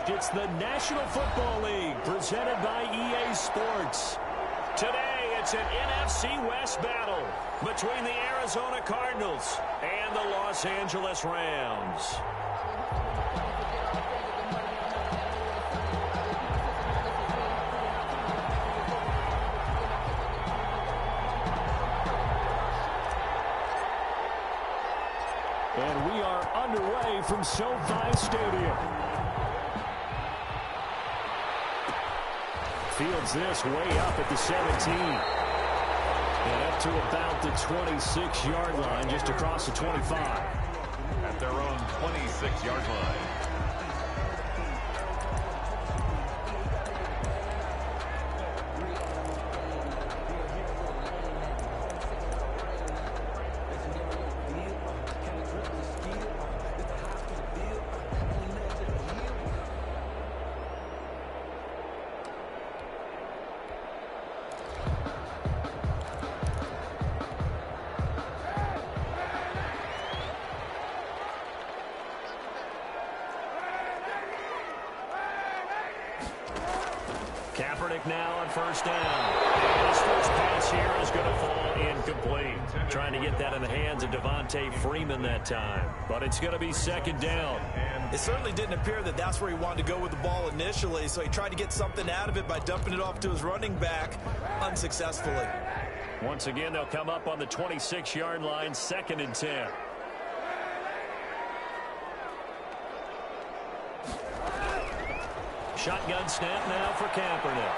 It's the National Football League presented by EA Sports. Today, it's an NFC West battle between the Arizona Cardinals and the Los Angeles Rams. And we are underway from SoFi Stadium. Fields this way up at the 17. And up to about the 26-yard line, just across the 25. At their own 26-yard line. Kaepernick now on first down. And his first pass here is going to fall incomplete. Trying to get that in the hands of Devontae Freeman that time. But it's going to be second down. It certainly didn't appear that that's where he wanted to go with the ball initially, so he tried to get something out of it by dumping it off to his running back unsuccessfully. Once again, they'll come up on the 26-yard line, 2nd and 10. Shotgun snap now for Kaepernick.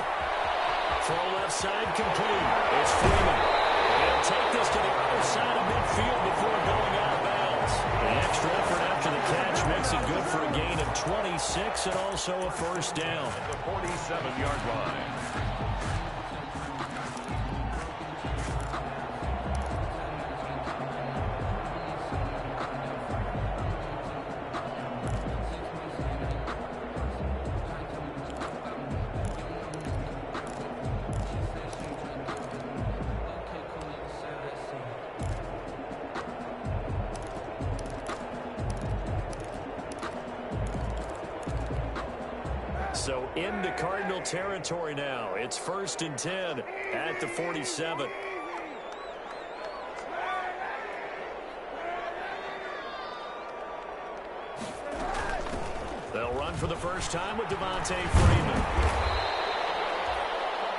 Throw left side complete. It's Freeman. He'll take this to the other side of midfield before going out of bounds. The extra effort after the catch makes it good for a gain of 26 and also a first down. At the 47-yard line. So into Cardinal territory now. It's 1st and 10 at the 47. They'll run for the first time with Devontae Freeman.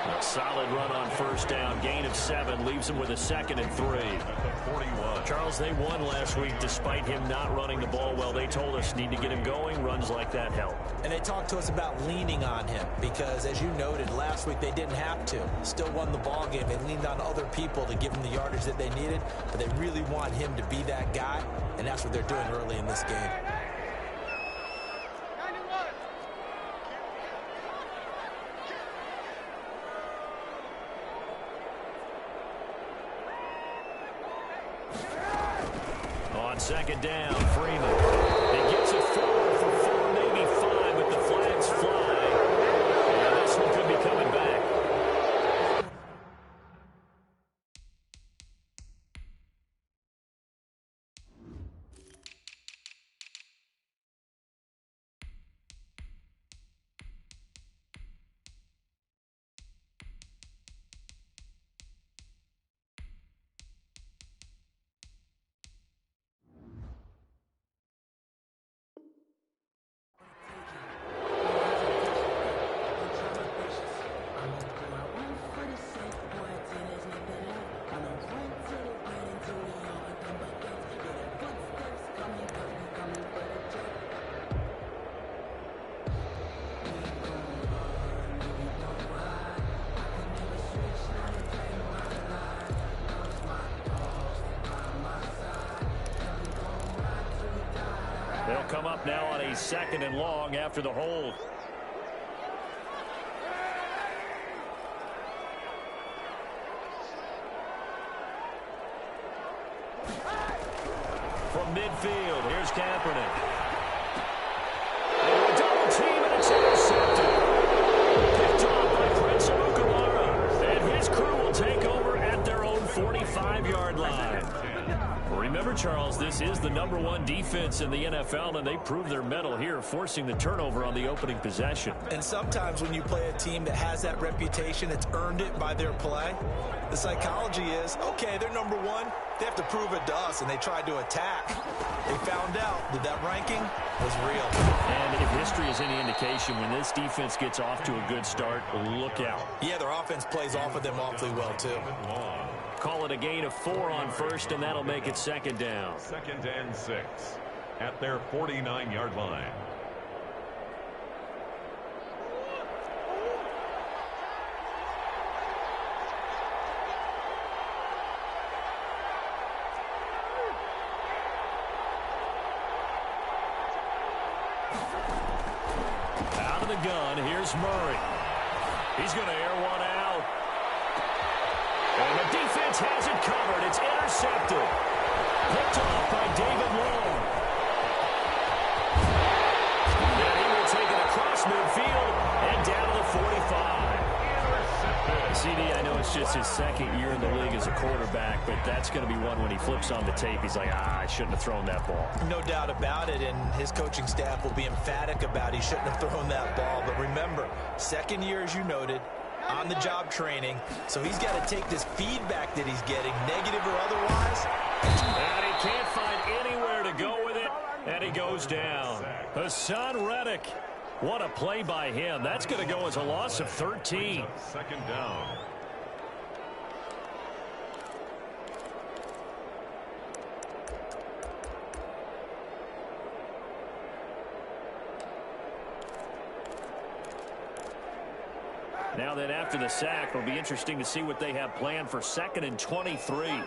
A solid run on first down. Gain of 7 leaves them with a 2nd and 3. At the 41. Charles, they won last week despite him not running the ball well. They told us need to get him going. Runs like that help. And they talked to us about leaning on him because, as you noted, last week they didn't have to. Still won the ball game. They leaned on other people to give them the yardage that they needed, but they really want him to be that guy, and that's what they're doing early in this game. On second down, Freeman. He gets it forward for 4, maybe 5, but the flags fly. And this one could be coming back. They'll come up now on a 2nd and long after the hold. From midfield, here's Kaepernick. And a double team, and it's intercepted. Picked off by Prince Amukamara. And his crew will take over at their own 45-yard line. Remember, Charles, this is the number #1 defense in the NFL, and they proved their mettle here, forcing the turnover on the opening possession. And sometimes when you play a team that has that reputation, it's earned it by their play. The psychology is, okay, they're #1. They have to prove it to us, and they tried to attack. They found out that that ranking was real. And if history is any indication, when this defense gets off to a good start, look out. Yeah, their offense plays off of them awfully well, too. Call it a gain of 4 on first, and that'll make it 2nd down. 2nd and 6 at their 49-yard line. Out of the gun, here's Murray. He's going to air one out. And the defense has it covered. It's intercepted. Picked off by David Long. And he will take it across midfield and down to the 45. CD, I know it's just his 2nd year in the league as a quarterback, but that's going to be one when he flips on the tape. He's like, I shouldn't have thrown that ball. No doubt about it, and his coaching staff will be emphatic about he shouldn't have thrown that ball. But remember, 2nd year, as you noted, on-the-job training, so he's got to take this feedback that he's getting, negative or otherwise. And he can't find anywhere to go with it, and he goes down. Hassan Reddick, what a play by him. That's going to go as a loss of 13. 2nd down. Now then, after the sack, it'll be interesting to see what they have planned for 2nd and 23.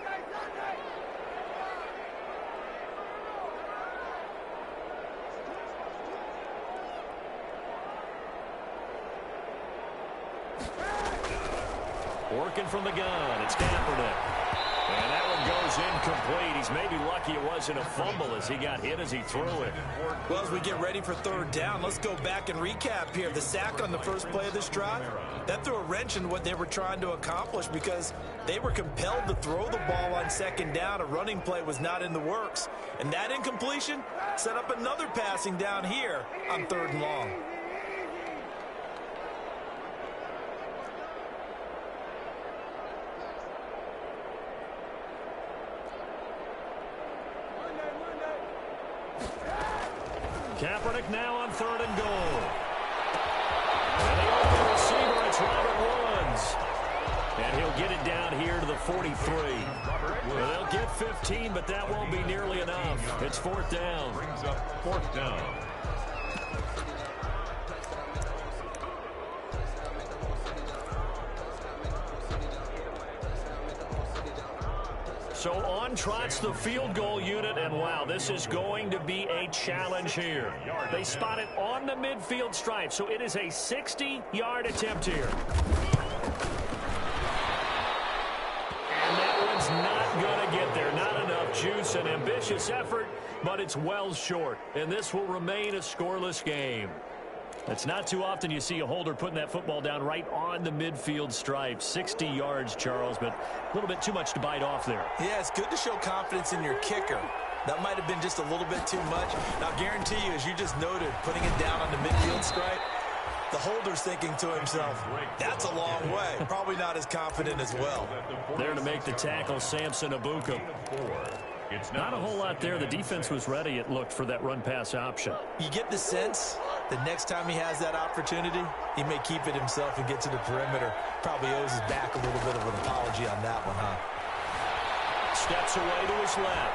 Working from the gun, it's Kaepernick. And that one goes incomplete. He's maybe lucky it wasn't a fumble as he got hit as he threw it. Well, as we get ready for 3rd down, let's go back and recap here. The sack on the first play of this drive, that threw a wrench in what they were trying to accomplish because they were compelled to throw the ball on 2nd down. A running play was not in the works. And that incompletion set up another passing down here on 3rd and long. Kaepernick now on 3rd and goal. And the open receiver, it's Robert Woods. And he'll get it down here to the 43. Well, they'll get 15, but that won't be nearly enough. It's 4th down. Brings up 4th down. So on trots the field goal unit, and wow, this is going to be a challenge here. They spot it on the midfield stripe, so it is a 60-yard attempt here. And that one's not going to get there. Not enough juice, an ambitious effort, but it's well short. And this will remain a scoreless game. It's not too often you see a holder putting that football down right on the midfield stripe. 60 yards, Charles, but a little bit too much to bite off there. Yeah, it's good to show confidence in your kicker. That might have been just a little bit too much. Now, guarantee you, as you just noted, putting it down on the midfield stripe, the holder's thinking to himself, that's a long way. Probably not as confident as well. There to make the tackle, Samson Abuka. Not a whole lot there. The defense was ready, it looked, for that run-pass option. You get the sense that next time he has that opportunity, he may keep it himself and get to the perimeter. Probably owes his back a little bit of an apology on that one, huh? Steps away to his left.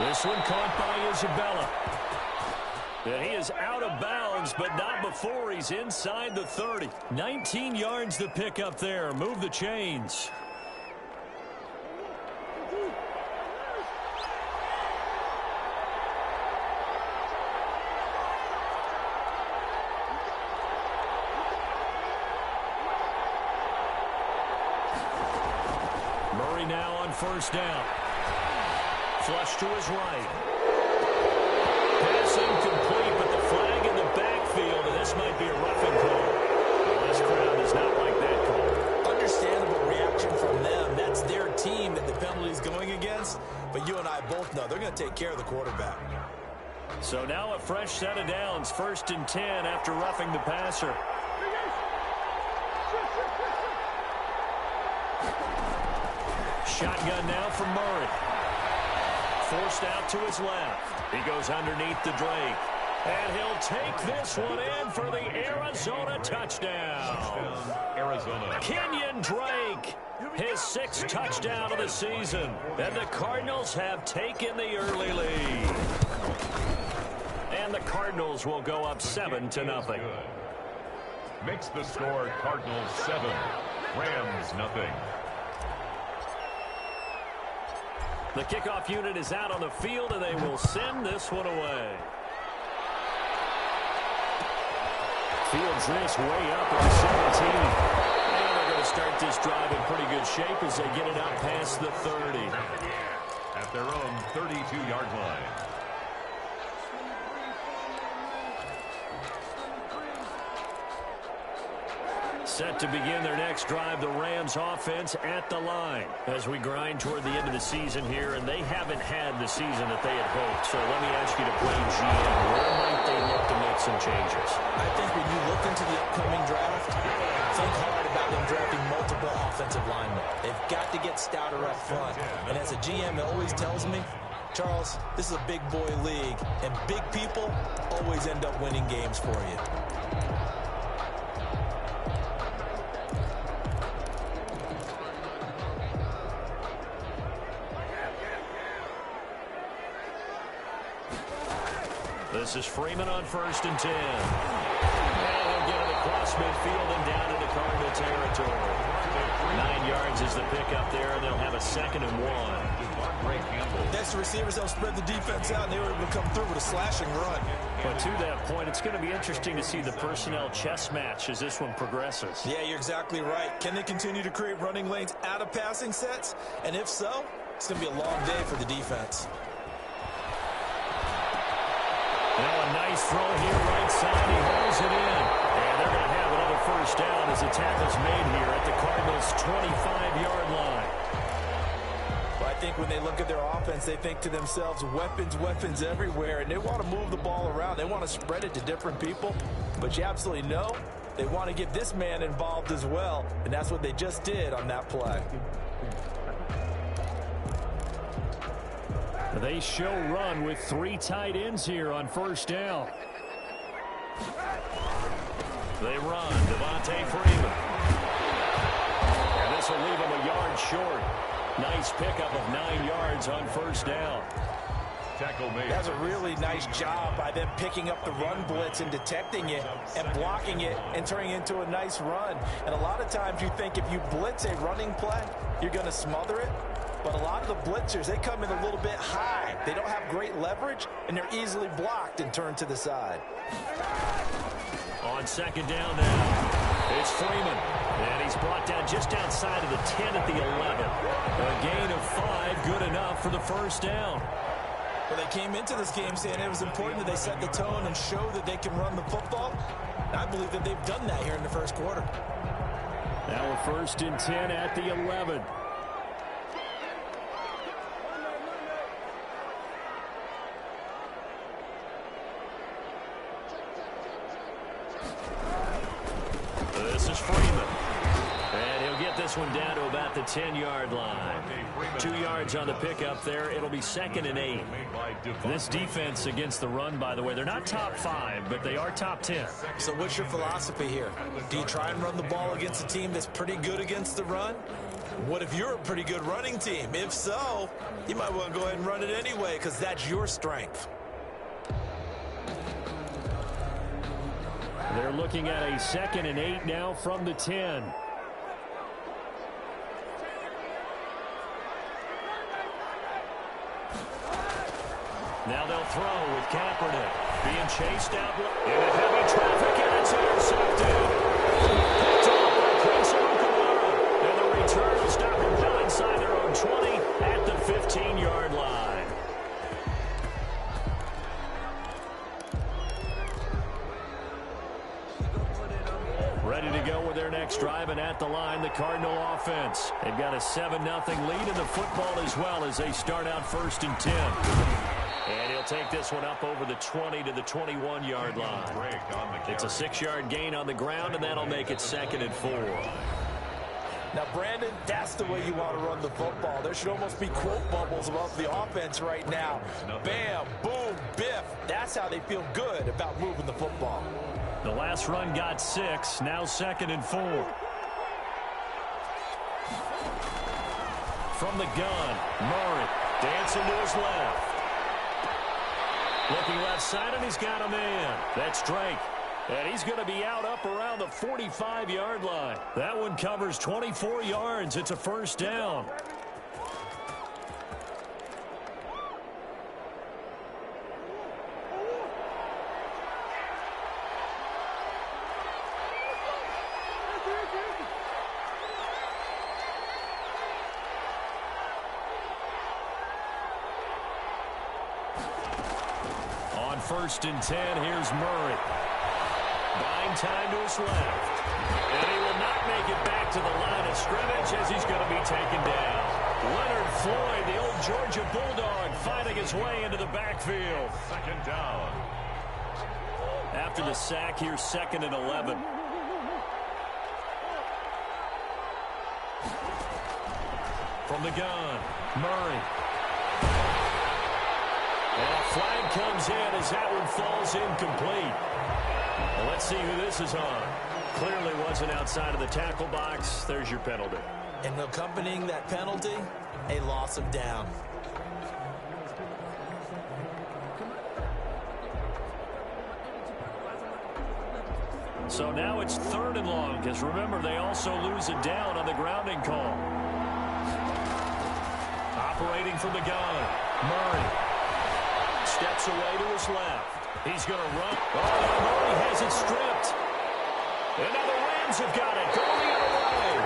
This one caught by Isabella. And he is out of bounds, but not before he's inside the 30. 19 yards to pick up there. Move the chains. Murray now on 1st down. Flush to his right. Pass incomplete, but the flag in the backfield, and this might be a roughing call. Well, this crowd does not like that call. Understandable reaction from them. That's their team that the penalty is going against. But you and I both both know they're going to take care of the quarterback. So now a fresh set of downs, 1st and 10 after roughing the passer. Shotgun now from Murray. Forced out to his left. He goes underneath to Drake. And he'll take this one in for the Arizona touchdown. Arizona. Kenyon Drake, his 6th touchdown of the season. And the Cardinals have taken the early lead. And the Cardinals will go up 7-0. Makes the score Cardinals 7, Rams nothing. The kickoff unit is out on the field, and they will send this one away. Fields this way up at the 17. And they're going to start this drive in pretty good shape as they get it out past the 30. At their own 32-yard line. Set to begin their next drive, the Rams offense at the line as we grind toward the end of the season here, and they haven't had the season that they had hoped. So let me ask you to play GM. Where might they look to make some changes? I think when you look into the upcoming draft, think hard about them drafting multiple offensive linemen. They've got to get stouter up front. And as a GM, it always tells me, Charles, this is a big boy league, and big people always end up winning games for you. This is Freeman on 1st and 10. And he'll get it across midfield and down into Cardinal territory. 9 yards is the pickup there, and they'll have a 2nd and 1. Next, the receivers don't spread the defense out, and they were able to come through with a slashing run. But to that point, it's going to be interesting to see the personnel chess match as this one progresses. Yeah, you're exactly right. Can they continue to create running lanes out of passing sets? And if so, it's going to be a long day for the defense. Now a nice throw here right side. He hauls it in. And they're going to have another 1st down as the tackle's made here at the Cardinals' 25-yard line. Well, I think when they look at their offense, they think to themselves, weapons everywhere, and they want to move the ball around. They want to spread it to different people. But you absolutely know they want to get this man involved as well, and that's what they just did on that play. They show run with 3 tight ends here on 1st down. They run. Devontae Freeman. And this will leave him a yard short. Nice pickup of 9 yards on 1st down. Tackle made. That's a really nice job by them picking up the run blitz and detecting it and blocking it and turning it into a nice run. And a lot of times you think if you blitz a running play, you're going to smother it. But a lot of the blitzers, they come in a little bit high. They don't have great leverage, and they're easily blocked and turned to the side. On 2nd down now, it's Freeman. And he's brought down just outside of the 10 at the 11. A gain of 5, good enough for the 1st down. Well, they came into this game saying it was important that they set the tone and show that they can run the football. And I believe that they've done that here in the 1st quarter. Now a 1st and 10 at the 11. This is Freeman. And he'll get this one down to about the 10-yard line. 2 yards on the pickup there. It'll be 2nd and 8. This defense against the run, by the way, they're not top 5, but they are top 10. So what's your philosophy here? Do you try and run the ball against a team that's pretty good against the run? What if you're a pretty good running team? If so, you might want to go ahead and run it anyway because that's your strength. They're looking at a 2nd and 8 now from the 10. Now they'll throw with Kaepernick. Being chased out into heavy traffic, and it's intercepted. Picked off by Prince Amukamara. And the return will stop him well inside their own 20 at the 15-yard line. Ready to go with their next drive, and at the line, the Cardinal offense. They've got a 7-0 lead in the football as well as they start out 1st and 10. And he'll take this one up over the 20 to the 21-yard line. It's a 6-yard gain on the ground, and that'll make it 2nd and 4. Now, Brandon, that's the way you want to run the football. There should almost be quote bubbles about the offense right now. Bam, boom, biff. That's how they feel good about moving the football. The last run got 6, now 2nd and 4. From the gun, Murray dancing to his left. Looking left side, and he's got a man. That's Drake. And he's going to be out up around the 45-yard line. That one covers 24 yards. It's a 1st down. On 1st and 10, here's Murray. Buying time to his left. And he will not make it back to the line of scrimmage as he's going to be taken down. Leonard Floyd, the old Georgia Bulldog, finding his way into the backfield. 2nd down. After the sack, here's 2nd and 11. From the gun, Murray. And a flag comes in as that one falls incomplete. Well, let's see who this is on. Clearly wasn't outside of the tackle box. There's your penalty. And accompanying that penalty, a loss of down. So now it's 3rd and long, because remember, they also lose a down on the grounding call. Operating from the gun, Murray. Steps away to his left. He's going to run. Oh, Murray has it stripped. And now the Rams have got it. Going the other way.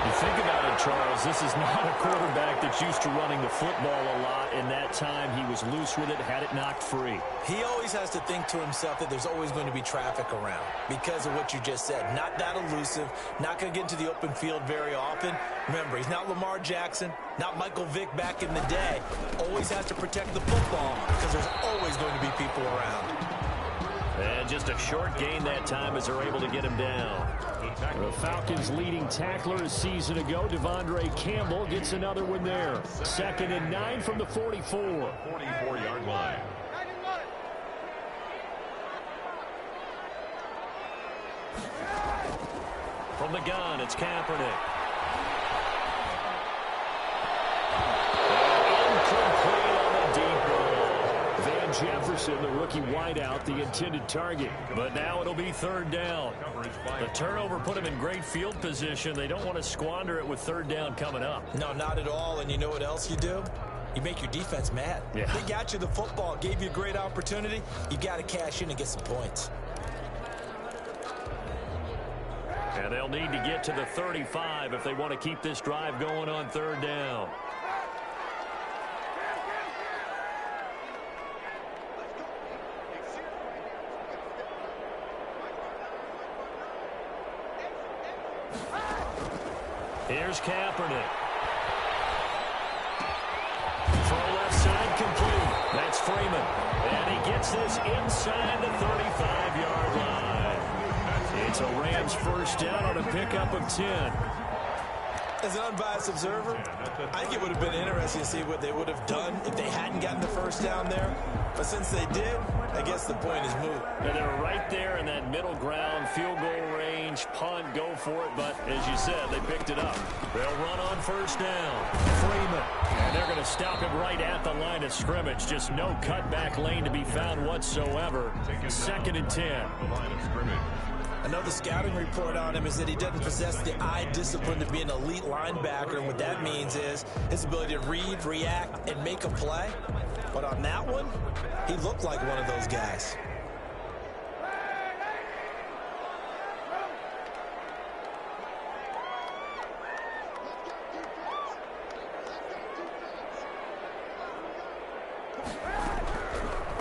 You think about it, Charles, this is not a quarterback that's used to running the football a lot. In that time, he was loose with it, had it knocked free. He always has to think to himself that there's always going to be traffic around because of what you just said. Not that elusive, not going to get into the open field very often. Remember, he's not Lamar Jackson, not Michael Vick back in the day. Always has to protect the football because there's always going to be people around. And just a short gain that time as they're able to get him down. The Falcons' leading tackler a season ago, Devondre Campbell, gets another one there. 2nd and 9 from the 44. 44-yard line. From the gun, it's Kaepernick. Incomplete on the deep ball. Van Jefferson, the rookie wideout, the intended target. But now it'll be 3rd down. The turnover put him in great field position. They don't want to squander it with 3rd down coming up. No, not at all. And you know what else you do? You make your defense mad. Yeah. They got you the football, gave you a great opportunity. You got to cash in and get some points. And they'll need to get to the 35 if they want to keep this drive going on 3rd down. Here's Kaepernick. Throw left side complete. That's Freeman. And he gets this inside the 35-yard line. It's a Rams 1st down on a pickup of 10. As an unbiased observer, I think it would have been interesting to see what they would have done if they hadn't gotten the 1st down there. But since they did, I guess the point is moot. And they're right there in that middle ground, field goal range, punt, go for it. But as you said, they picked it up. They'll run on 1st down. Freeman. And they're going to stop him right at the line of scrimmage. Just no cutback lane to be found whatsoever. 2nd and 10. The line of scrimmage. I know the scouting report on him is that he doesn't possess the eye discipline to be an elite linebacker. And what that means is his ability to read, react, and make a play. But on that one, he looked like one of those guys.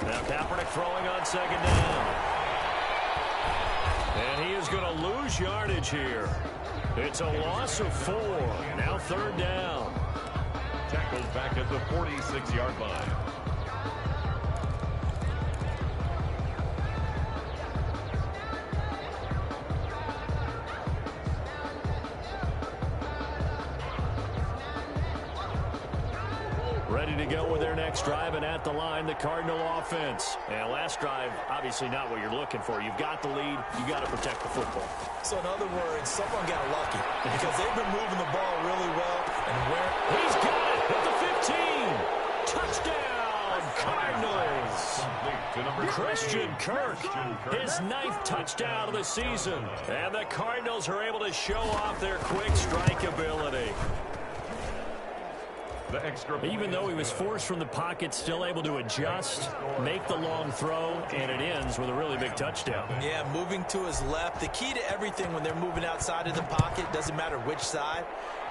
Now Kaepernick throwing on 2nd down. And he is going to lose lose yardage here. It's a loss of 4. Now 3rd down. Tackled back at the 46-yard line. Ready to go with their next drive, and at the line, the Cardinal offense. And last drive, obviously not what you're looking for. You've got the lead. You got to protect the football. So in other words, someone got lucky because they've been moving the ball really well. And where he's got it at the 15. Touchdown, Cardinals. Christian Kirk, his 9th touchdown of the season. And the Cardinals are able to show off their quick strike ability. Even though he was forced from the pocket, still able to adjust, make the long throw, and it ends with a really big touchdown. Yeah, moving to his left. The key to everything when they're moving outside of the pocket, doesn't matter which side,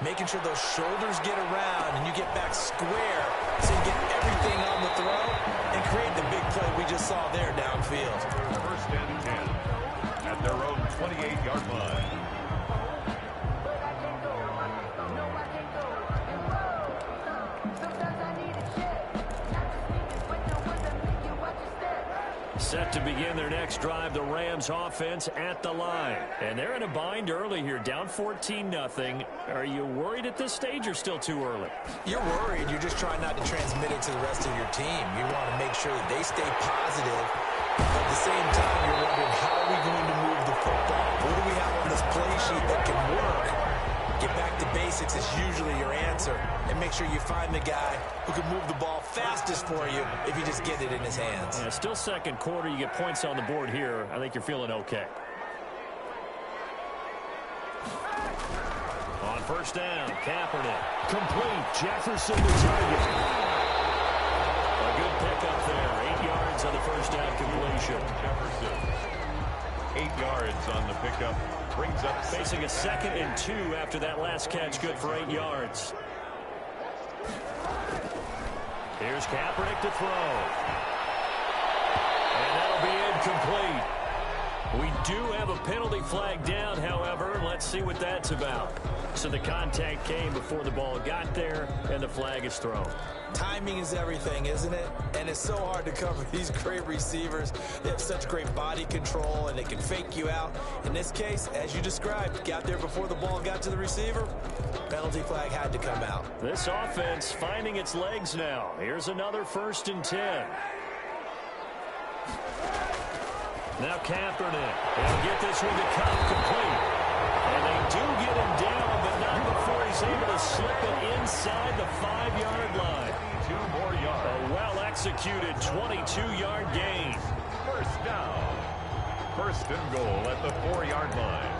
making sure those shoulders get around and you get back square so you get everything on the throw and create the big play we just saw there downfield. 1st and 10 at their own 28-yard line. Set to begin their next drive, the Rams offense at the line. And they're in a bind early here, down 14-0. Are you worried at this stage or still too early? You're worried. You're just trying not to transmit it to the rest of your team. You want to make sure that they stay positive. But at the same time, you're wondering, how are we going to move the football? What do we have on this play sheet that can work? Get back to basics is usually your answer. And make sure you find the guy who can move the ball fastest for you if you just get it in his hands. Yeah, still 2nd quarter. You get points on the board here. I think you're feeling okay. On 1st down, Kaepernick. Complete. Jefferson the target. A good pickup there. 8 yards on the 1st down completion. Jefferson. 8 yards on the pickup. Brings up facing a 2nd and 2 after that last catch. Good for 8 yards. Here's Kaepernick to throw. And that'll be incomplete. We do have a penalty flag down, however. Let's see what that's about. So the contact came before the ball got there, and the flag is thrown. Timing is everything, isn't it? And it's so hard to cover these great receivers. They have such great body control, and they can fake you out. In this case, as you described, got there before the ball got to the receiver. Penalty flag had to come out. This offense finding its legs now. Here's another 1st and 10. Now Kaepernick. He'll get this one to Cup complete. And they do get him down, but not before he's able to slip it inside the 5-yard line. 2 more yards. A well-executed 22-yard gain. 1st down. 1st and goal at the 4-yard line.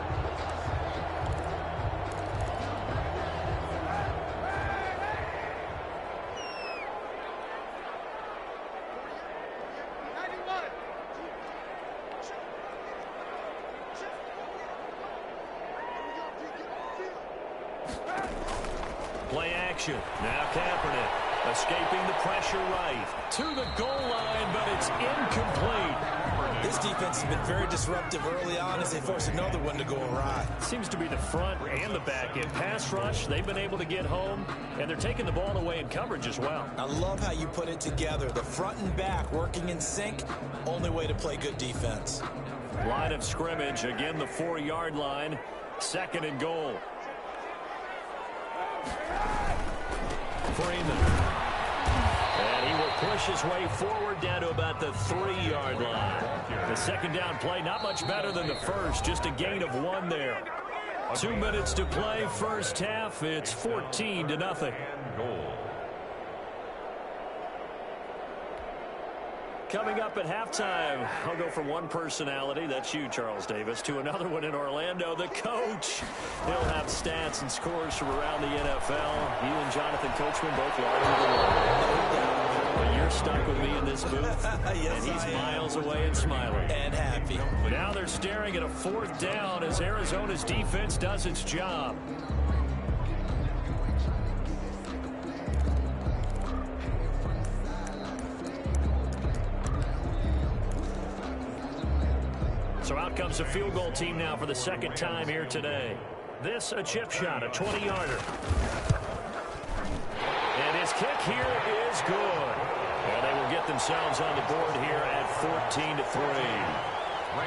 Play action. Now Kaepernick escaping the pressure right to the goal line, but it's incomplete. This defense has been very disruptive early on as they force another one to go awry. Seems to be the front and the back end. Pass rush, they've been able to get home, and they're taking the ball away in coverage as well. I love how you put it together. The front and back working in sync, only way to play good defense. Line of scrimmage, again the 4-yard line, 2nd and goal. Freeman. And he will push his way forward down to about the 3-yard line. The 2nd down play, not much better than the first, just a gain of 1 there. 2 minutes to play, 1st half. It's 14-0. Coming up at halftime, I'll go from one personality, that's you, Charles Davis, to another one in Orlando, the coach. He'll have stats and scores from around the NFL. You and Jonathan Coachman both larger than life. But you're stuck with me in this booth, Yes, and he's miles away and smiling. And happy. Now they're staring at a 4th down as Arizona's defense does its job. So out comes the field goal team now for the second time here today. This a chip shot, a 20-yarder. And his kick here is good. And they will get themselves on the board here at 14-3.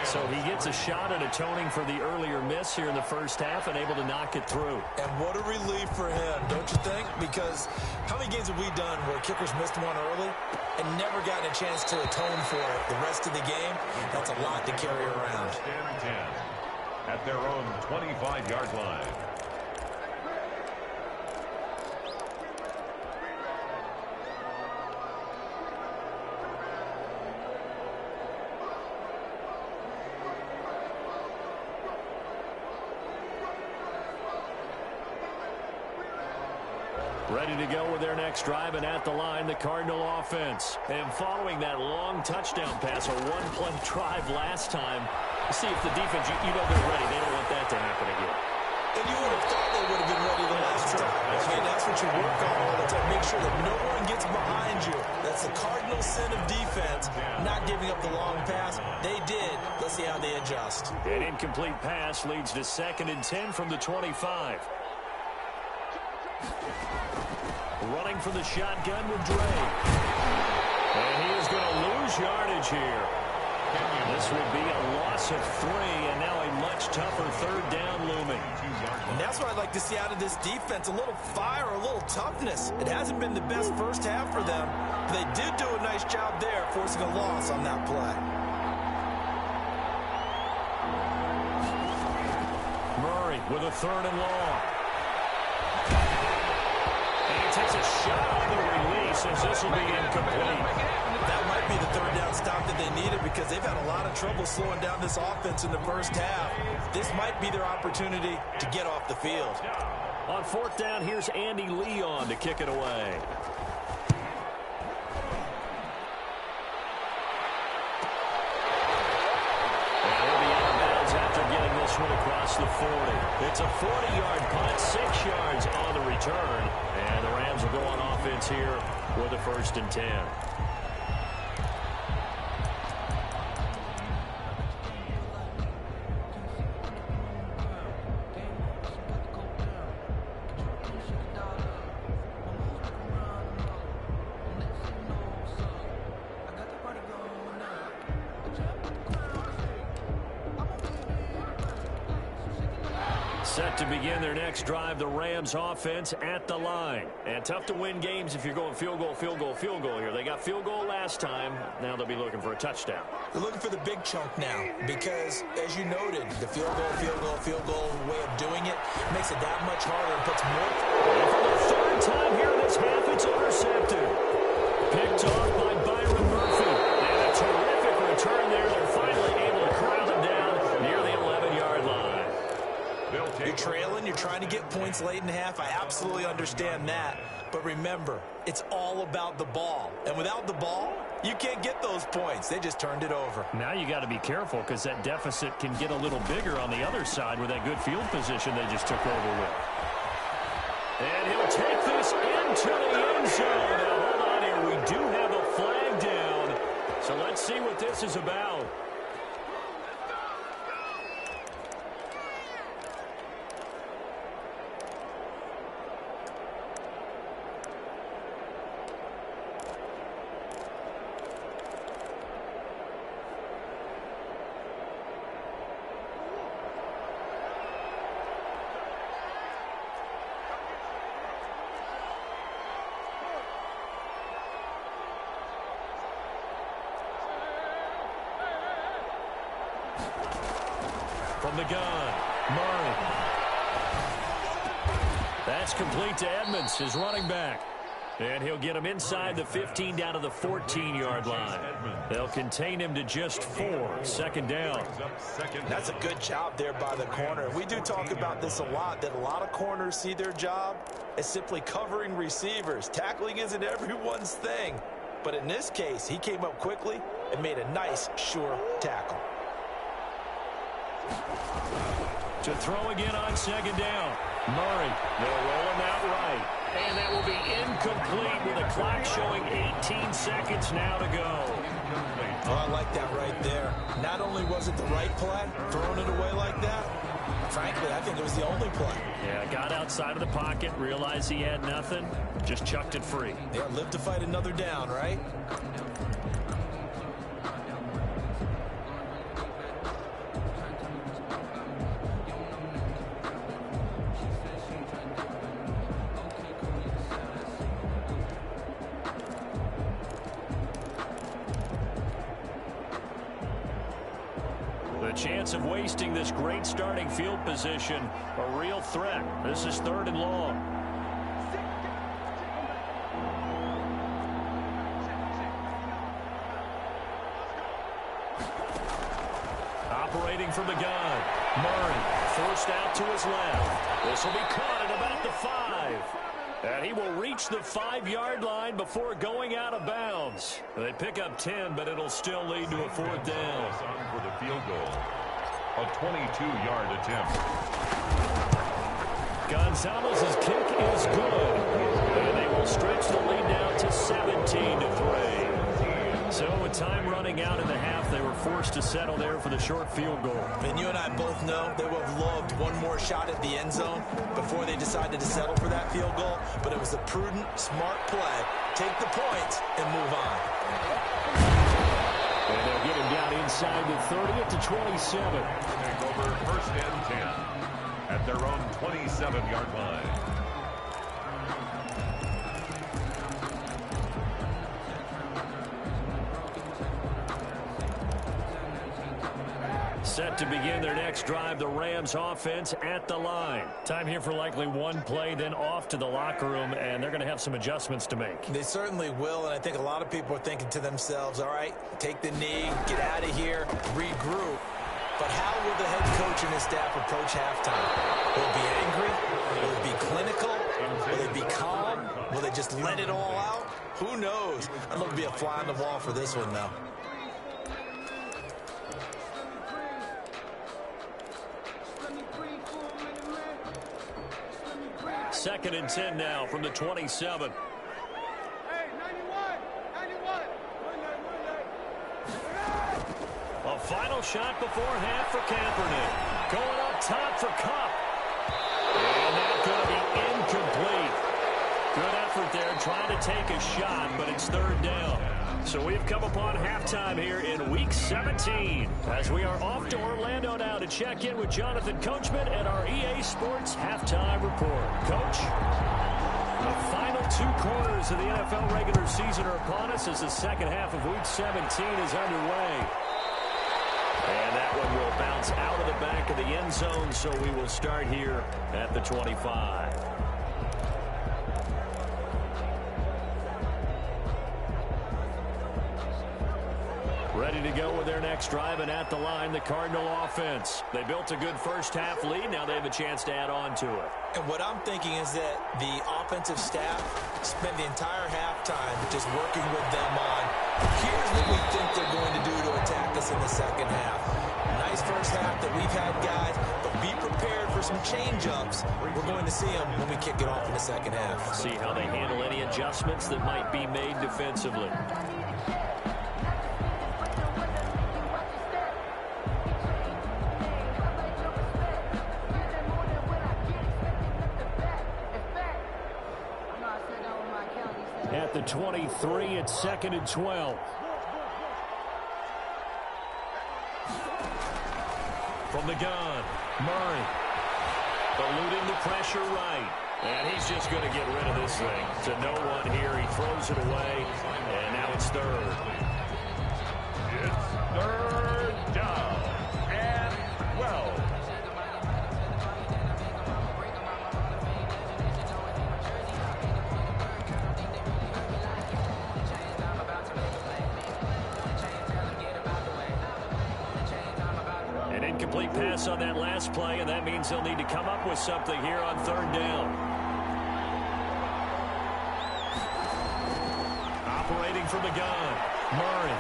So he gets a shot at atoning for the earlier miss here in the first half and able to knock it through. And what a relief for him, don't you think? Because how many games have we done where kickers missed one early and never gotten a chance to atone for it the rest of the game? That's a lot to carry around. At their own 25-yard line. Ready to go with their next drive, and at the line, the Cardinal offense. And following that long touchdown pass, a one-play drive last time, see if the defense, you know they're ready. They don't want that to happen again. And you would have thought they would have been ready the last time. Again, that's what you work on all the time. Make sure that no one gets behind you. That's the cardinal sin of defense, not giving up the long pass. They did. Let's see how they adjust. An incomplete pass leads to 2nd and 10 from the 25. Running for the shotgun with Dre. And he is going to lose yardage here. This would be a loss of 3, and now a much tougher third down looming. And that's what I'd like to see out of this defense, a little fire, a little toughness. It hasn't been the best first half for them, but they did do a nice job there, forcing a loss on that play. Murray with a 3rd and long. And he takes a shot on the release as this will be incomplete. That might be the 3rd down stop that they needed because they've had a lot of trouble slowing down this offense in the first half. This might be their opportunity to get off the field. On 4th down, here's Andy Leon to kick it away. And he'll be out of bounds after getting this one across the 40. It's a 40-yard punt, 6 yards on the return. And the Rams will go on offense here with a 1st and 10. Set to begin their next drive, the Rams offense at the line. And tough to win games if you're going field goal, field goal, field goal here. They got field goal last time. Now they'll be looking for a touchdown. They're looking for the big chunk now because, as you noted, the field goal, field goal, field goal way of doing it makes it that much harder and puts more. And for the 3rd time here in this half, it's intercepted. Picked off by Byron Murphy. And a terrific return there. They're finally able to crowd him down near the 11-yard line. You're trailing, you're trying to get points late in the half. I absolutely understand that. But remember, it's all about the ball. And without the ball, you can't get those points. They just turned it over. Now you got to be careful because that deficit can get a little bigger on the other side with that good field position they just took over with. And he'll take this into the end zone. Now, hold on here. We do have a flag down. So let's see what this is about. From the gun, Murray. That's complete to Edmonds, his running back. And he'll get him inside the 15 down to the 14-yard line. They'll contain him to just 4. 2nd down. That's a good job there by the corner. We do talk about this a lot, that a lot of corners see their job as simply covering receivers. Tackling isn't everyone's thing. But in this case, he came up quickly and made a nice, sure tackle. To throw again on 2nd down. Murray, they'll roll him out right. And that will be incomplete with a clock showing 18 seconds now to go. incomplete. Oh, I like that right there. Not only was it the right play, throwing it away like that, frankly, I think it was the only play. Yeah, got outside of the pocket, realized he had nothing, just chucked it free. Yeah, live to fight another down, right? The chance of wasting this great starting field position, a real threat. This is 3rd and long. Operating from the gun, Murray forced out to his left. This will be caught at about the 5. And he will reach the 5-yard line before going out of bounds. They pick up 10, but it'll still lead to a 4th down. For the field goal. A 22-yard attempt. Gonzalez's kick is good. And they will stretch the lead down to 17-3. So with time running out in the half, they were forced to settle there for the short field goal. And you and I both know they would have loved one more shot at the end zone before they decided to settle for that field goal. But it was a prudent, smart play. Take the points and move on. And they'll get him down inside the 30 at the 27. Take over 1st and 10 at their own 27-yard line. Set to begin their next drive, the Rams offense at the line. Time here for likely one play, then off to the locker room, and they're going to have some adjustments to make. They certainly will, and I think a lot of people are thinking to themselves, all right, take the knee, get out of here, regroup. But how will the head coach and his staff approach halftime? Will it be angry? Will it be clinical? Will it be calm? Will they just let it all out? Who knows? I'd love to be a fly on the wall for this one, though. 2nd and 10 now from the 27. A final shot before half for Kaepernick. Going up top for Kupp. And that's going to be incomplete. Good effort there trying to take a shot, but it's 3rd down. So we've come upon halftime here in Week 17 as we are off to Orlando now to check in with Jonathan Coachman at our EA Sports Halftime Report. Coach, the final 2 quarters of the NFL regular season are upon us as the second half of Week 17 is underway. And that one will bounce out of the back of the end zone, so we will start here at the 25. Ready to go with their next drive, and at the line, the Cardinal offense. They built a good first half lead. Now they have a chance to add on to it. And what I'm thinking is that the offensive staff spent the entire halftime just working with them on, here's what we think they're going to do to attack us in the second half. Nice first half that we've had, guys, but be prepared for some change-ups. We're going to see them when we kick it off in the second half. See how they handle any adjustments that might be made defensively. At the 23, it's 2nd and 12. From the gun, Murray. Eluding the pressure right. And he's just going to get rid of this thing. To no one here. He throws it away. And now it's 3rd. It's 3rd down and 12. Incomplete pass on that last play, and that means they'll need to come up with something here on 3rd down. Operating from the gun, Murray.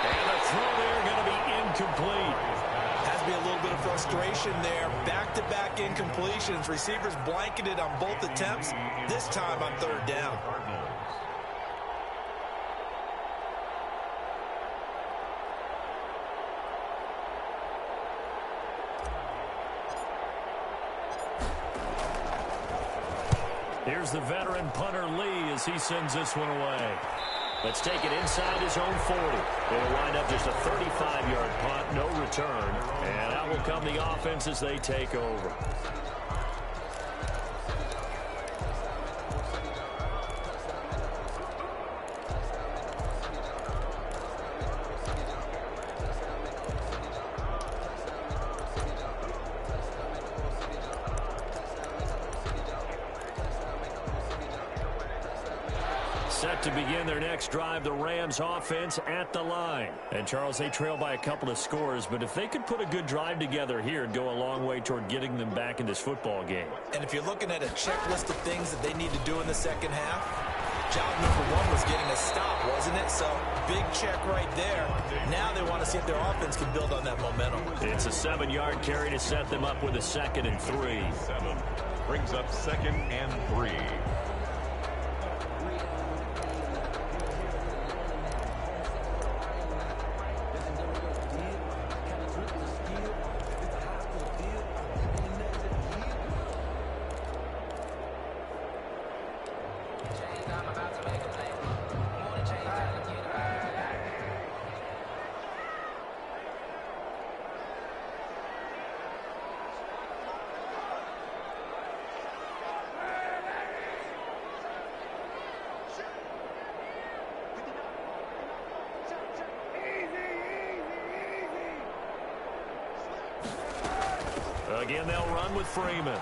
And the throw there going to be incomplete. Has to be a little bit of frustration there. Back-to-back incompletions. Receivers blanketed on both attempts. This time on 3rd down. Here's the veteran punter Lee as he sends this one away. Let's take it inside his own 40. It'll wind up just a 35-yard punt, no return. And out will come the offense as they take over. Set to begin their next drive, the Rams offense at the line. And, Charles, they trail by a couple of scores, but if they could put a good drive together here, it'd go a long way toward getting them back in this football game. And if you're looking at a checklist of things that they need to do in the second half, job number one was getting a stop, wasn't it? So, big check right there. Now they want to see if their offense can build on that momentum. It's a 7-yard carry to set them up with a 2nd and 3. 7 brings up 2nd and 3. Again, they'll run with Freeman.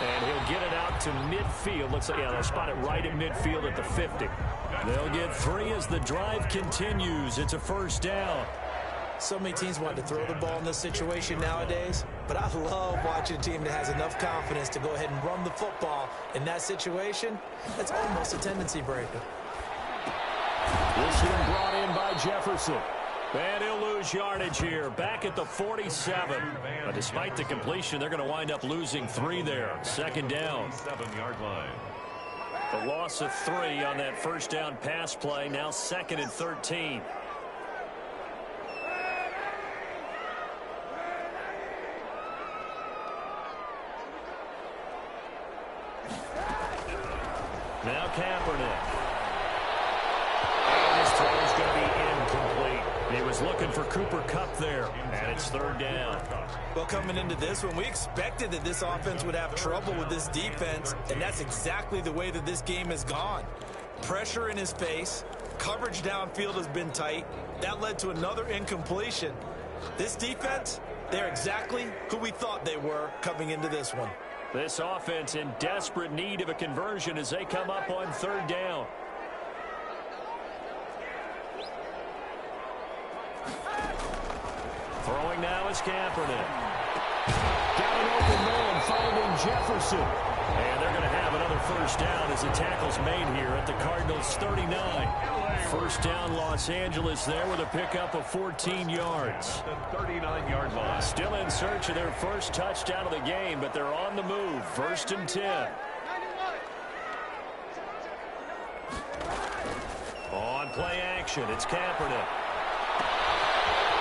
And he'll get it out to midfield. Looks like, yeah, they'll spot it right at midfield at the 50. They'll get 3 as the drive continues. It's a 1st down. So many teams want to throw the ball in this situation nowadays, but I love watching a team that has enough confidence to go ahead and run the football in that situation. That's almost a tendency breaker. This one brought in by Jefferson. And he'll lose yardage here, back at the 47. But despite the completion, they're going to wind up losing 3 there. 2nd down. 7-yard line. The loss of 3 on that 1st down pass play, now 2nd and 13. Now Kaepernick. And his throw is going to be incomplete. He was looking for Cooper Kupp there, and it's 3rd down. Well, coming into this one, we expected that this offense would have trouble with this defense, and that's exactly the way that this game has gone. Pressure in his face, coverage downfield has been tight. That led to another incompletion. This defense, they're exactly who we thought they were coming into this one. This offense in desperate need of a conversion as they come up on 3rd down. Throwing now is Kaepernick. Got an open man finding Jefferson. And they're going to have another 1st down as the tackle's made here at the Cardinals' 39. 1st down Los Angeles there with a pickup of 14 yards. The 39-yard line. Still in search of their first touchdown of the game, but they're on the move. 1st and 10. On play action, it's Kaepernick.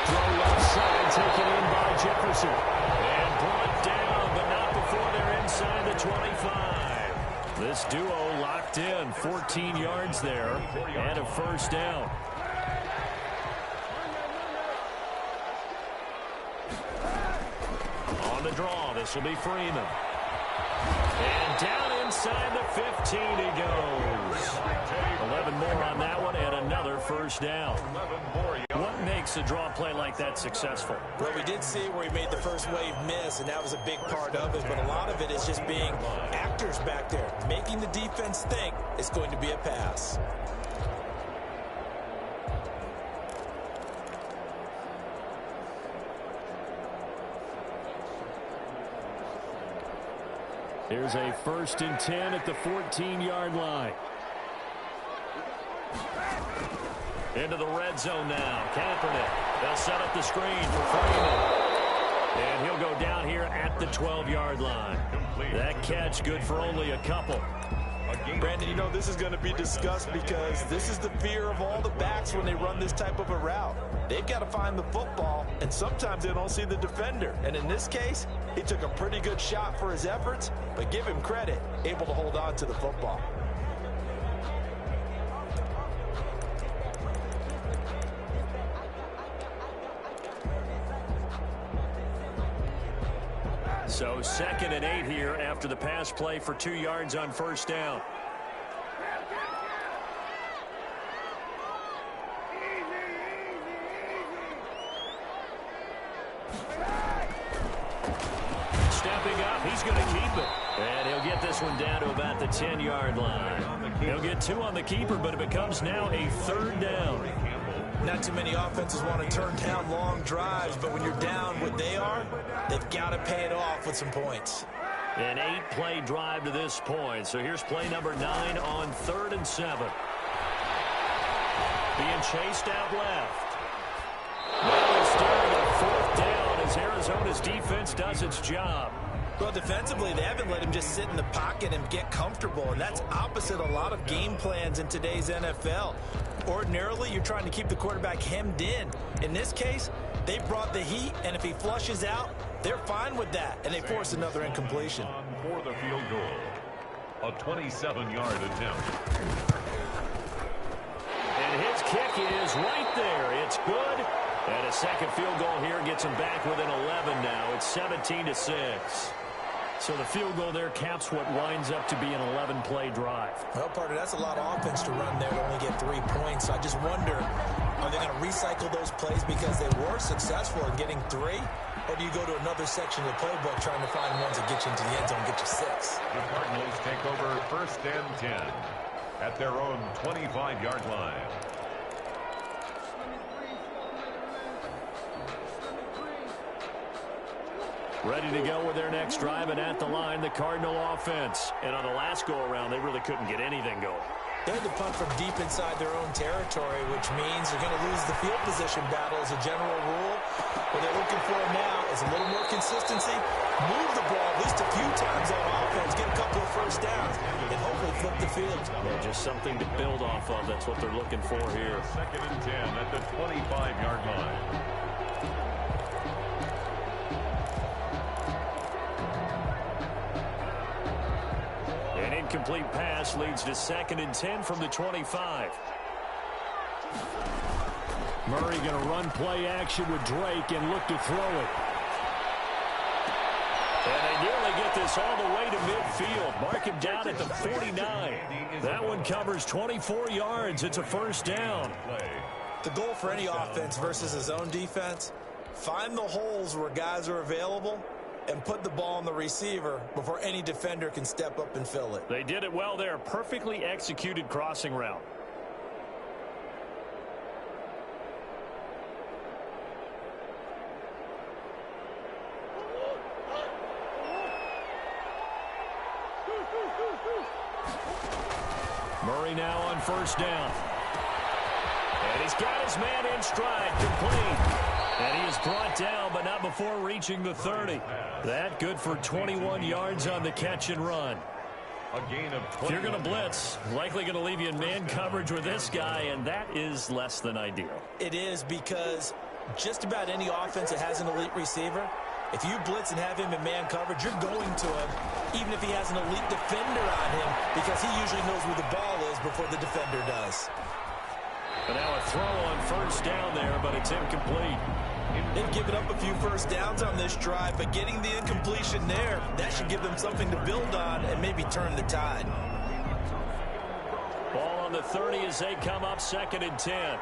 Throw left side, taken in by Jefferson. And brought down, but not before they're inside the 25. This duo locked in, 14 yards there, and a 1st down. On the draw, this will be Freeman. And down inside the 15 he goes. 11 more on that one, and another 1st down. What makes a draw play like that successful? Well, we did see where he made the first wave miss, and that was a big part of it, but a lot of it is just being actors back there, making the defense think it's going to be a pass. Here's a 1st and 10 at the 14-yard line. Into the red zone now. Kaepernick. They'll set up the screen for Freeman. And he'll go down here at the 12-yard line. That catch good for only a couple. Brandon, you know, this is going to be discussed because this is the fear of all the backs when they run this type of a route. They've got to find the football, and sometimes they don't see the defender. And in this case, he took a pretty good shot for his efforts, but give him credit, able to hold on to the football. So 2nd and 8 here after the pass play for 2 yards on first down. Stepping up, he's going to keep it. And he'll get this one down to about the 10-yard line. He'll get 2 on the keeper, but it becomes now a 3rd down. Not too many offenses want to turn down long drives, but when you're down what they are, they've got to pay it off with some points. An 8-play drive to this point. So here's play number 9 on 3rd and 7. Being chased out left. Now he's staring at 4th down as Arizona's defense does its job. Well, defensively, they haven't let him just sit in the pocket and get comfortable, and that's opposite a lot of game plans in today's NFL. Ordinarily, you're trying to keep the quarterback hemmed in. In this case, they brought the heat, and if he flushes out, they're fine with that, and they force another incompletion. For the field goal, a 27-yard attempt. And his kick is right there. It's good. And a second field goal here gets him back within 11 now. It's 17-6. So the field goal there caps what winds up to be an 11-play drive. Well, partner, that's a lot of offense to run there to only get 3 points. So I just wonder, are they going to recycle those plays because they were successful in getting 3? Or do you go to another section of the playbook trying to find ones that get you into the end zone and get you 6? The Cardinals take over 1st and 10 at their own 25-yard line. Ready to go with their next drive, and at the line, the Cardinal offense. And on the last go-around, they really couldn't get anything going. They had to punt from deep inside their own territory, which means they're going to lose the field position battle as a general rule. What they're looking for now is a little more consistency, move the ball at least a few times on offense, get a couple of first downs, and hopefully flip the field. Yeah, just something to build off of. That's what they're looking for here. 2nd and 10 at the 25-yard line. An incomplete pass leads to 2nd and 10 from the 25. Murray going to run play action with Drake and look to throw it. And they nearly get this all the way to midfield. Mark him down at the 49. That one covers 24 yards. It's a 1st down. The goal for any offense versus his own defense, find the holes where guys are available and put the ball on the receiver before any defender can step up and fill it. They did it well there. Perfectly executed crossing route. Murray now on 1st down. And he's got his man in stride, complete. And he is brought down, but not before reaching the 30. That good for 21 yards on the catch and run. A gain of 20. If you're going to blitz, likely going to leave you in man coverage with this guy, and that is less than ideal. It is, because just about any offense that has an elite receiver, if you blitz and have him in man coverage, you're going to him, even if he has an elite defender on him, because he usually knows where the ball is before the defender does. But now a throw on 1st down there, but it's incomplete. They've given up a few first downs on this drive, but getting the incompletion there, that should give them something to build on and maybe turn the tide. Ball on the 30 as they come up 2nd and 10.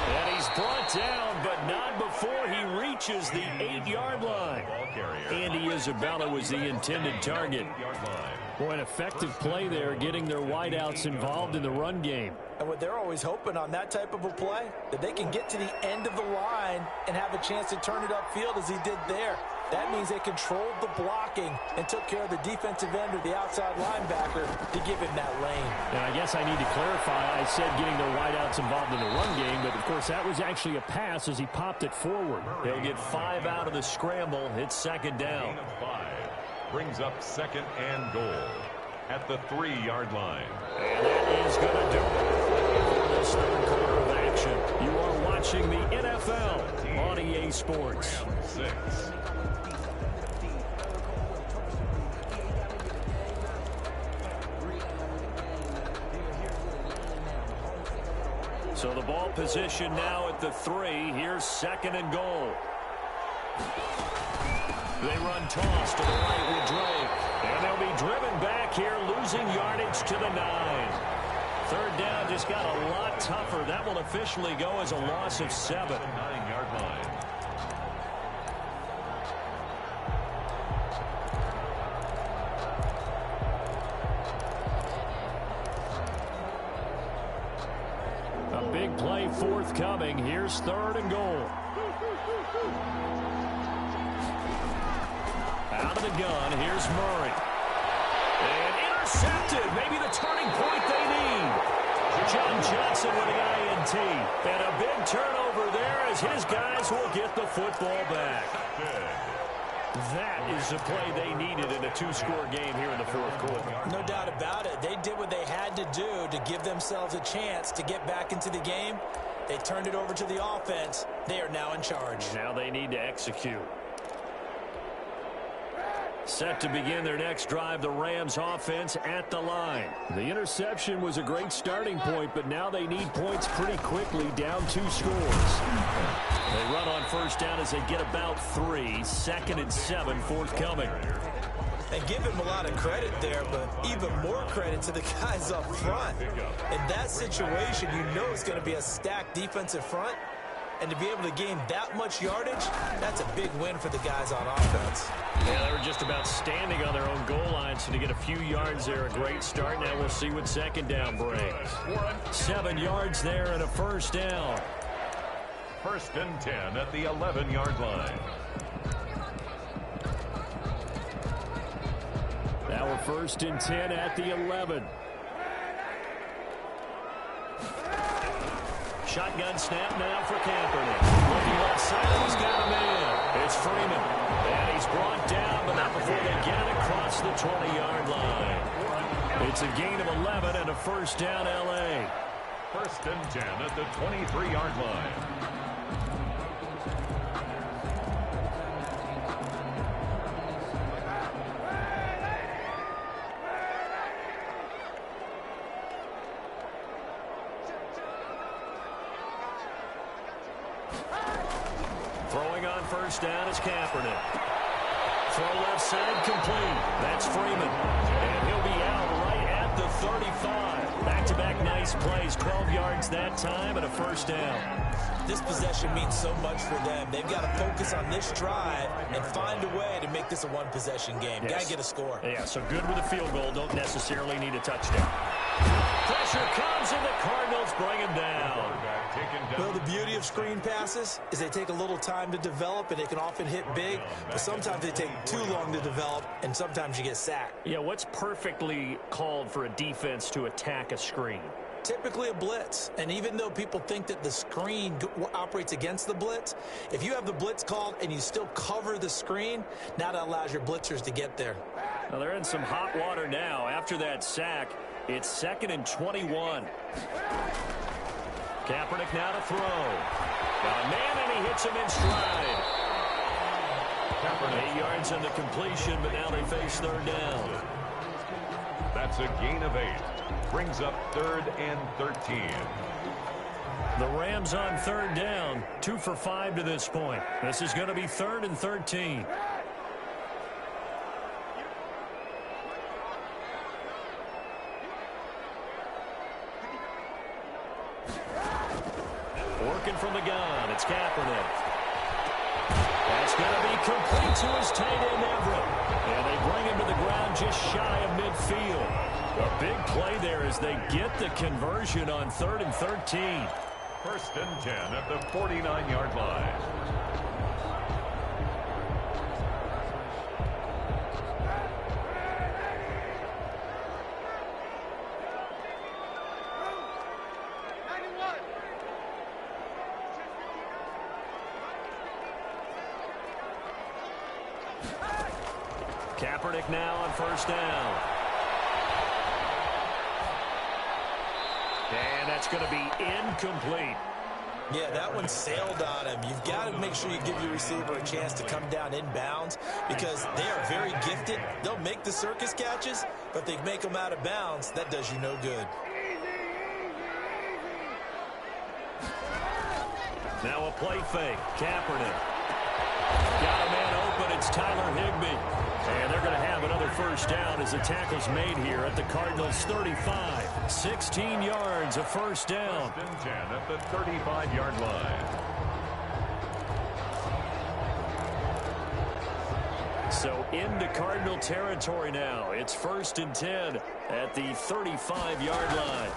And he's brought down, but not before he reaches the 8-yard line. Andy Isabella was the intended target. Boy, an effective play there, getting their wideouts involved in the run game. And what they're always hoping on that type of a play, that they can get to the end of the line and have a chance to turn it upfield as he did there. That means they controlled the blocking and took care of the defensive end or the outside linebacker to give him that lane. And I guess I need to clarify. I said getting their wideouts involved in the run game, but, of course, that was actually a pass as he popped it forward. He'll get 5 out of the scramble. It's second down. Gain of 5 brings up second and goal at the 3-yard line. And that is going to do it for this third quarter of action. You are watching the NFL on EA Sports. 6. So the ball position now at the 3. Here's second and goal. They run toss to the right with Drake. And they'll be driven back here, losing yardage to the 9. Third down just got a lot tougher. That will officially go as a loss of 7. 9-yard line. A big play forthcoming. Here's third and goal. Out of the gun, here's Murray. And intercepted. Maybe the turning point they need. John Johnson with the INT. And a big turnover there as his guys will get the football back. That is the play they needed in a 2-score game here in the fourth quarter. No doubt about it. They did what they had to do to give themselves a chance to get back into the game. They turned it over to the offense. They are now in charge. Now they need to execute. Set to begin their next drive, the Rams offense at the line. The interception was a great starting point, but now they need points pretty quickly, down 2 scores. They run on first down as they get about 3. Second and 7 forthcoming. And give him a lot of credit there, but even more credit to the guys up front. In that situation, you know it's going to be a stacked defensive front. And to be able to gain that much yardage, that's a big win for the guys on offense. Yeah, they were just about standing on their own goal line, so to get a few yards there, a great start. Now we'll see what second down brings. 7 yards there and a first down. First and 10 at the 11-yard line. Now we're first and 10 at the 11. Shotgun snap now for Kaepernick. Looking left side, he's got a man. It's Freeman. And he's brought down, but not before they get it across the 20-yard line. It's a gain of 11 and a first down, L.A. First and 10 at the 23-yard line. Throwing on first down is Kaepernick. Throw left side complete. That's Freeman. And he'll be out right at the 35. Back-to-back nice plays. 12 yards that time and a first down. This possession means so much for them. They've got to focus on this drive and find a way to make this a one-possession game. Yes. Got to get a score. Yeah, so good with a field goal. Don't necessarily need a touchdown. Pressure comes and the Cardinals bring him down. Well, the beauty of screen passes is they take a little time to develop, and they can often hit big, but sometimes they take too long to develop, and sometimes you get sacked. Yeah, what's perfectly called for a defense to attack a screen? Typically a blitz, and even though people think that the screen operates against the blitz, if you have the blitz called and you still cover the screen, now that allows your blitzers to get there. Well, they're in some hot water now. After that sack, it's second and 21. Kaepernick now to throw. Got a man, and he hits him in stride. 8 yards on the completion, but now they face third down. That's a gain of 8. Brings up third and 13. The Rams on third down, 2 for 5 to this point. This is going to be third and 13. Working from the gun, it's Kaepernick. That's going to be complete to his tight end, Everett. And they bring him to the ground just shy of midfield. A big play there as they get the conversion on third and 13. First and 10 at the 49-yard line. Kaepernick now on first down. And that's going to be incomplete. Yeah, that one sailed on him. You've got to make sure you give your receiver a chance to come down inbounds because they are very gifted. They'll make the circus catches, but if they make them out of bounds, that does you no good. Now a play fake. Kaepernick. Got a man open. It's Tyler Higbee. And they're going to have another first down as the tackle's made here at the Cardinals' 35. 16 yards, a first down. First and 10 at the 35-yard line. So into Cardinal territory now. It's first and 10 at the 35-yard line.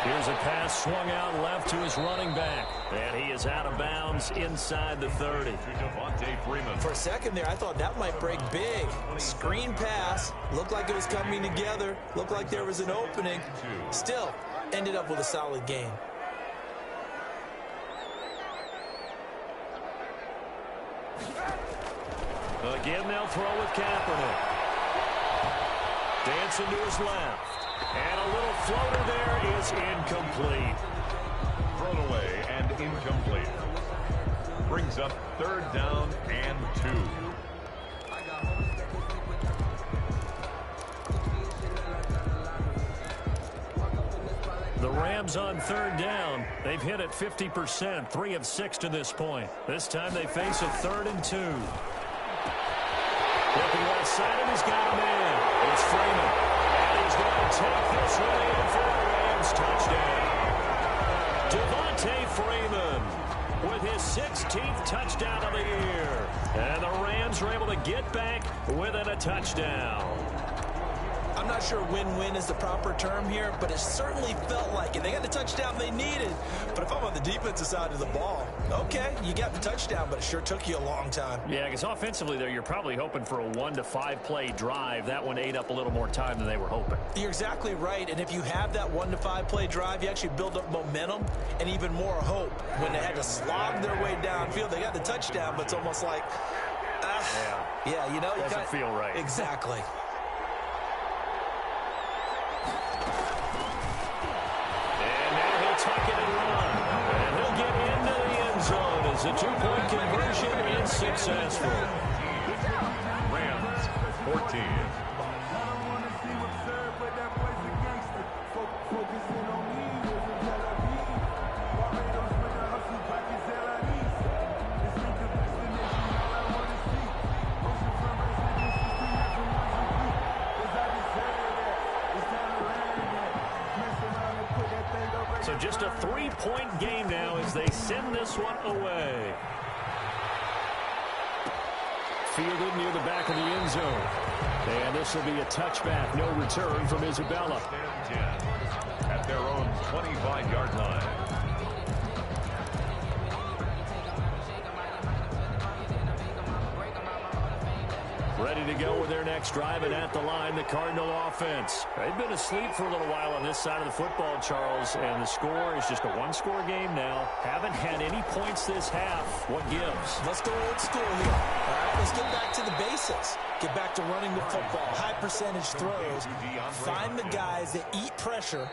Here's a pass swung out left to his running back. And he is out of bounds inside the 30. For a second there, I thought that might break big. Screen pass. Looked like it was coming together. Looked like there was an opening. Still, ended up with a solid gain. Again, they'll throw with Kaepernick. Dancing to his left. And a little floater there is incomplete. Thrown away and incomplete. Brings up third down and 2. The Rams on third down. They've hit it 50%, 3 of 6 to this point. This time they face a 3rd and 2. Looking right side, and he's got a man. It's Freeman. And he's going to take this one in for a Rams touchdown. Devontae Freeman with his 16th touchdown of the year. And the Rams are able to get back within a touchdown. I'm not sure win-win is the proper term here, but it certainly felt like it. They got the touchdown they needed. But if I'm on the defensive side of the ball, okay, you got the touchdown, but it sure took you a long time. Yeah, because offensively there, you're probably hoping for a 1 to 5 play drive. That one ate up a little more time than they were hoping. You're exactly right, and if you have that 1 to 5 play drive, you actually build up momentum and even more hope. When they had to slog their way downfield, they got the touchdown, but it's almost like, yeah, you know. Doesn't feel right. Exactly. Tuck it and run. And he'll get into the end zone as the 2-point conversion is successful. Rams 14. So just a 3-point game now as they send this one away. Fielded near the back of the end zone. And this will be a touchback. No return from Isabella. At their own 25-yard line. Ready to go with their next drive, and at the line, the Cardinal offense. They've been asleep for a little while on this side of the football, Charles, and the score is just a 1-score game now. Haven't had any points this half. What gives? Let's go old school here. All right, let's get back to the basics. Get back to running the football, high percentage throws. Find the guys that eat pressure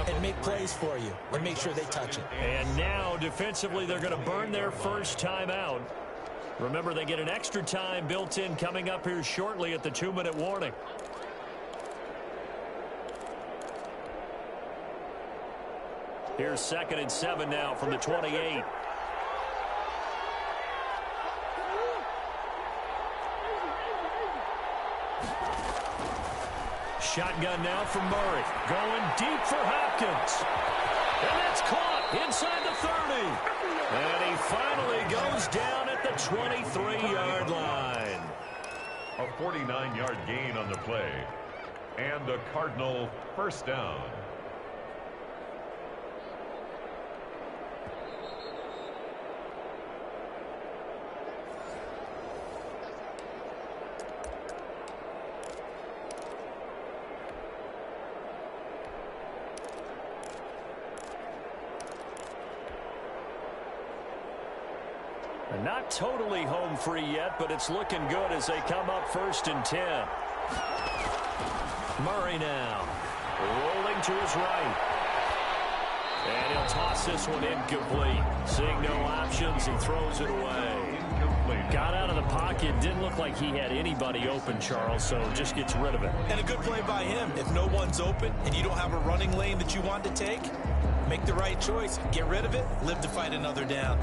and make plays for you and make sure they touch it. And now, defensively, they're going to burn their first time out. Remember, they get an extra time built in coming up here shortly at the 2-minute warning. Here's 2nd and 7 now from the 28. Shotgun now from Murray. Going deep for Hopkins. And that's caught inside the 30. And he finally goes down at the 23-yard line. A 49-yard gain on the play. And a Cardinal first down. And Not totally home free yet, but it's looking good as they come up 1st and 10. Murray now rolling to his right. And he'll toss this one incomplete. Seeing no options, he throws it away. Incomplete. Got out of the pocket. Didn't look like he had anybody open, Charles, so just gets rid of it. And a good play by him. If no one's open and you don't have a running lane that you want to take, make the right choice. Get rid of it. Live to fight another down.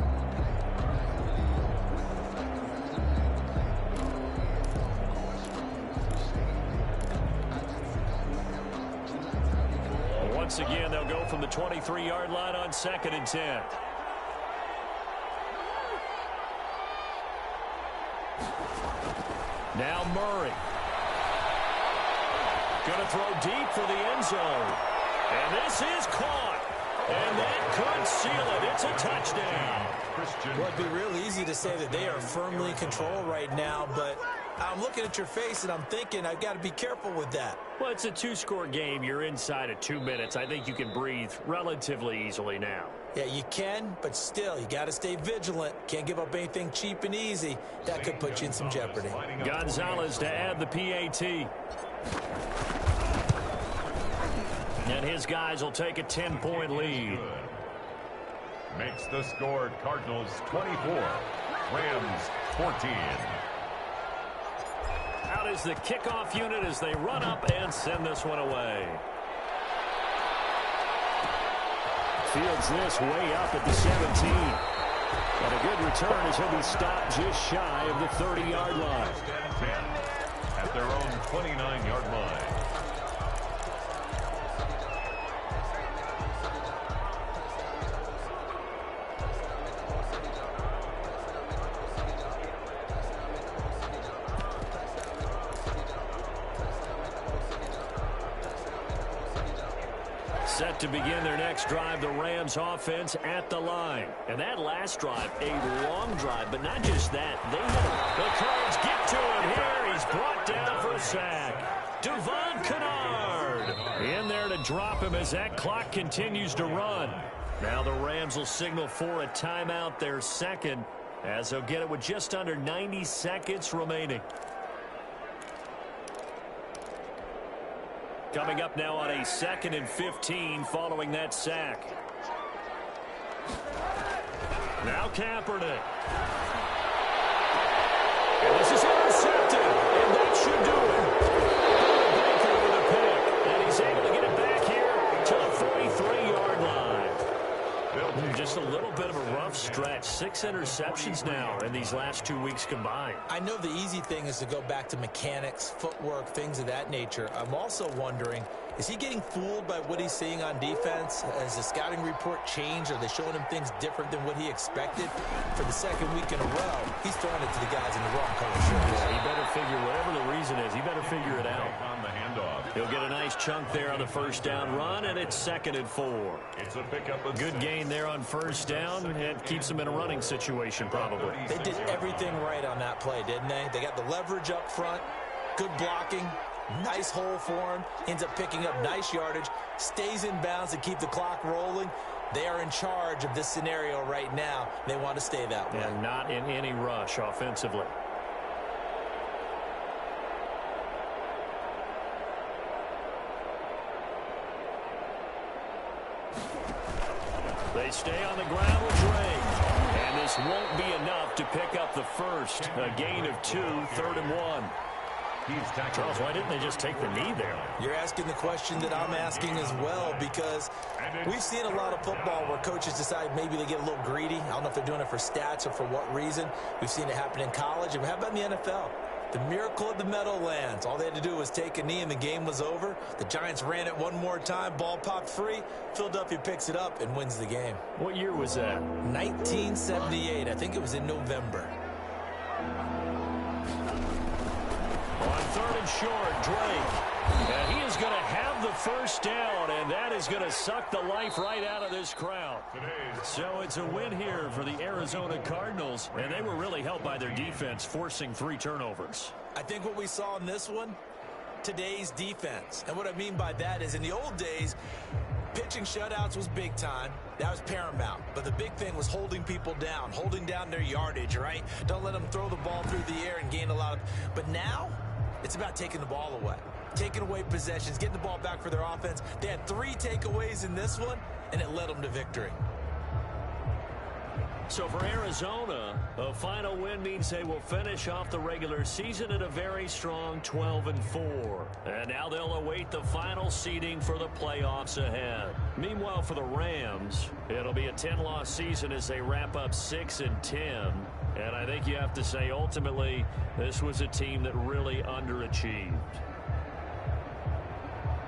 Once again, they'll go from the 23-yard line on 2nd and 10. Now Murray. Going to throw deep for the end zone. And this is caught. And that could seal it. It's a touchdown. Well, it'd be real easy to say that they are firmly in control right now, but I'm looking at your face and I'm thinking I've got to be careful with that. Well, it's a 2-score game. You're inside of 2 minutes. I think you can breathe relatively easily now. Yeah, you can, but still, you got to stay vigilant. Can't give up anything cheap and easy. That could put you in some jeopardy. Gonzalez to add the PAT. And his guys will take a 10-point lead. Makes the score Cardinals 24, Rams 14. Out is the kickoff unit as they run up and send this one away. Fields this way up at the 17. And a good return as he'll be stopped just shy of the 30-yard line. 10 at their own 29-yard line. Set to begin their next drive, the Rams offense at the line. And that last drive, a long drive, but not just that. They the Cards get to him here. He's brought down for a sack. Devon Kennard in there to drop him as that clock continues to run. Now the Rams will signal for a timeout, their second, as they'll get it with just under 90 seconds remaining. Coming up now on a 2nd and 15 following that sack. Now Kaepernick. And this is intercepted. And that should do it. Baker with a pick. And he's able to get it back here to the 43-yard line. Just a little bit of a rough stretch. 6 interceptions now in these last 2 weeks combined. I know the easy thing is to go back to mechanics, footwork, things of that nature. I'm also wondering, is he getting fooled by what he's seeing on defense? Has the scouting report changed? Are they showing him things different than what he expected? For the second week in a row, he's throwing it to the guys in the wrong color shirts. Yeah, he better figure, whatever the reason is, he better figure it out. On the handoff. He'll get a nice chunk there on the first down run, and it's 2nd and 4. It's a pickup of Good gain there on first down, and keeps them in a running situation probably. They did everything right on that play, didn't they? They got the leverage up front, good blocking, nice hole for him, ends up picking up nice yardage, stays in bounds to keep the clock rolling. They are in charge of this scenario right now. They want to stay that way. And not in any rush offensively. They stay on the ground with Drake. And this won't be enough to pick up the first. A gain of 2, 3rd and 1. Charles, why didn't they just take the knee there? You're asking the question that I'm asking as well, because we've seen a lot of football where coaches decide maybe they get a little greedy. I don't know if they're doing it for stats or for what reason. We've seen it happen in college. And how about in the NFL? The miracle of the Meadowlands. All they had to do was take a knee and the game was over. The Giants ran it one more time. Ball popped free. Philadelphia picks it up and wins the game. What year was that? 1978. I think it was in November. On 3rd and short, Drake. And he is going to have the first down, and that is going to suck the life right out of this crowd. So it's a win here for the Arizona Cardinals, and they were really helped by their defense, forcing 3 turnovers. I think what we saw in this one, today's defense. And what I mean by that is in the old days, Pitching shutouts was big time. That was paramount. But the big thing was holding people down, holding down their yardage, right? Don't let them throw the ball through the air and gain a lot of... But now, it's about taking the ball away. Taking away possessions, getting the ball back for their offense. They had 3 takeaways in this one, and it led them to victory. So for Arizona, a final win means they will finish off the regular season at a very strong 12-4. And now they'll await the final seeding for the playoffs ahead. Meanwhile, for the Rams, it'll be a 10-loss season as they wrap up 6-10. And I think you have to say, ultimately, this was a team that really underachieved.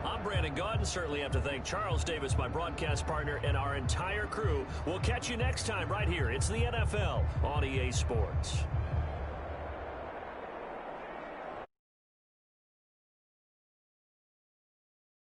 I'm Brandon Gaudin. Certainly have to thank Charles Davis, my broadcast partner, and our entire crew. We'll catch you next time right here. It's the NFL on EA Sports.